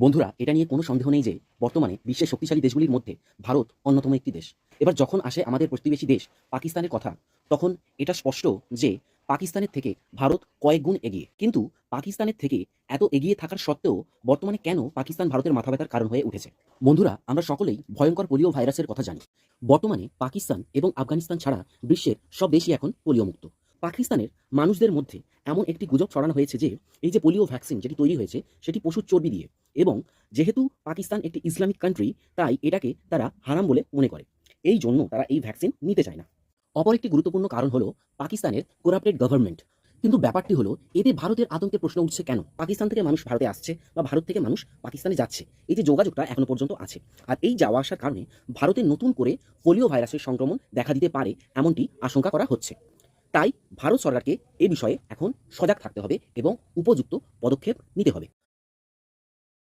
বন্ধুরা, এটা নিয়ে কোনো সন্দেহ নেই যে বর্তমানে বিশ্বের শক্তিশালী দেশগুলির মধ্যে ভারত অন্যতম একটি দেশ। এবার যখন আসে আমাদের প্রতিবেশী দেশ পাকিস্তানের কথা, তখন এটা স্পষ্ট যে পাকিস্তানের থেকে ভারত কয়েক গুণ এগিয়ে। কিন্তু পাকিস্তানের থেকে এত এগিয়ে থাকার সত্ত্বেও বর্তমানে কেন পাকিস্তান ভারতের মাথা ব্যথার কারণ হয়ে উঠেছে? বন্ধুরা, আমরা সকলেই ভয়ঙ্কর পোলিও ভাইরাসের কথা জানি। বর্তমানে পাকিস্তান এবং আফগানিস্তান ছাড়া বিশ্বের সব দেশই এখন পোলিওমুক্ত। পাকিস্তানের মানুষদের মধ্যে এমন একটি গুজব ছড়ানো হয়েছে যে এই যে পোলিও ভ্যাকসিন যেটি তৈরি হয়েছে সেটি পশুর চর্বি দিয়ে, এবং যেহেতু পাকিস্তান একটি ইসলামিক কান্ট্রি, তাই এটাকে তারা হারাম বলে মনে করে। এই জন্য তারা এই ভ্যাকসিন নিতে চায় না। অপর একটি গুরুত্বপূর্ণ কারণ হলো পাকিস্তানের করাপ্টেড গভর্নমেন্ট। কিন্তু ব্যাপারটি হলো, এতে ভারতের আতঙ্কের প্রশ্ন উঠছে কেন? পাকিস্তান থেকে মানুষ ভারতে আসছে বা ভারত থেকে মানুষ পাকিস্তানে যাচ্ছে, এই যে যোগাযোগটা এখনো পর্যন্ত আছে। আর এই যাওয়া আসার কারণে ভারতে নতুন করে পোলিও ভাইরাসের সংক্রমণ দেখা দিতে পারে, এমনটি আশঙ্কা করা হচ্ছে। তাই ভারত সরকারকে এ বিষয়ে এখন সজাগ থাকতে হবে এবং উপযুক্ত পদক্ষেপ নিতে হবে।